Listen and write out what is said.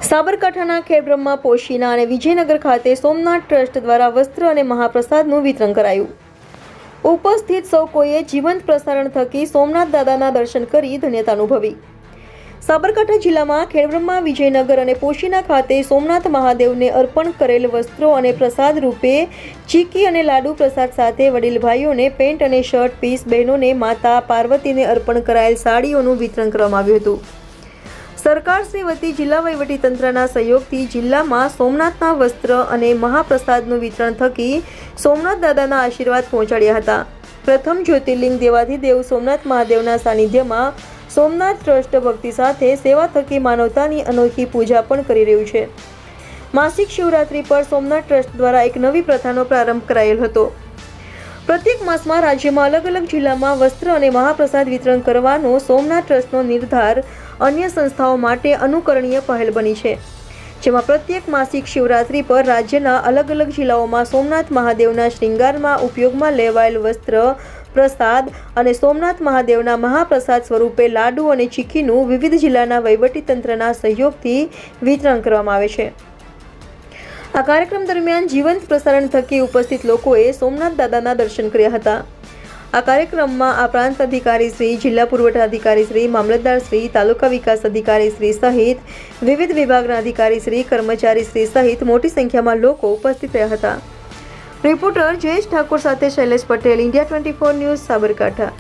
સાબરકાંઠાના ખેડબ્રહ્મા પોશીના અને વિજયનગર ખાતે સોમનાથ ટ્રસ્ટ દ્વારા વસ્ત્ર અને મહાપ્રસાદનું વિતરણ કરાયું. ઉપસ્થિત સૌ કોઈએ જીવંત પ્રસારણ થકી સોમનાથ દાદાના દર્શન કરી ધન્યતા અનુભવી. સાબરકાંઠા જિલ્લામાં ખેડબ્રહ્મા, વિજયનગર અને પોશીના ખાતે સોમનાથ મહાદેવને અર્પણ કરેલ વસ્ત્રો અને પ્રસાદ રૂપે ચીકી અને લાડુ પ્રસાદ સાથે વડીલ ભાઈઓને પેન્ટ અને શર્ટ પીસ, બહેનોને માતા પાર્વતીને અર્પણ કરાયેલ સાડીઓનું વિતરણ કરવામાં આવ્યું હતું. સરકારશ્રી વતી જિલ્લા વહીવટીતંત્રના સહયોગથી જિલ્લામાં સોમનાથના વસ્ત્ર અને મહાપ્રસાદનું વિતરણ થકી સોમનાથ દાદાના આશીર્વાદ પહોંચાડ્યા હતા. પ્રથમ જ્યોતિર્લિંગ દેવાધિદેવ સોમનાથ મહાદેવના સાનિધ્યમાં સોમનાથ ટ્રસ્ટ ભક્તિ સાથે સેવા થકી માનવતાની અનોખી પૂજા પણ કરી રહ્યું છે. માસિક શિવરાત્રી પર સોમનાથ ટ્રસ્ટ દ્વારા એક નવી પ્રથાનો પ્રારંભ કરાયેલ હતો. પ્રત્યેક માસમાં રાજ્યમાં અલગ અલગ જિલ્લામાં વસ્ત્ર અને મહાપ્રસાદ વિતરણ કરવાનો સોમનાથ ટ્રસ્ટનો નિર્ધાર અન્ય સંસ્થાઓ માટે અનુકરણીય પહેલ બની છે, જેમાં પ્રત્યેક માસિક શિવરાત્રી પર રાજ્યના અલગ અલગ જિલ્લાઓમાં સોમનાથ મહાદેવના શ્રૃંગારમાં ઉપયોગમાં લેવાયેલ વસ્ત્ર, પ્રસાદ અને સોમનાથ મહાદેવના મહાપ્રસાદ સ્વરૂપે લાડુ અને ચીકીનું વિવિધ જિલ્લાના વહીવટીતંત્રના સહયોગથી વિતરણ કરવામાં આવે છે. આ કાર્યક્રમ દરમિયાન જીવંત પ્રસારણ થકી ઉપસ્થિત લોકોએ સોમનાથ દાદાના દર્શન કર્યા હતા. આ કાર્યક્રમમાં આ પ્રાંત અધિકારી શ્રી, જિલ્લા પુરવઠા અધિકારી શ્રી, મામલતદાર શ્રી, તાલુકા વિકાસ અધિકારી શ્રી સહિત વિવિધ વિભાગના અધિકારી શ્રી, કર્મચારી શ્રી સહિત મોટી સંખ્યામાં લોકો ઉપસ્થિત રહ્યા હતા. રિપોર્ટર જયેશ ઠાકોર સાથે શૈલેષ પટેલ, ઇન્ડિયા 24 ન્યૂઝ, સાબરકાંઠા.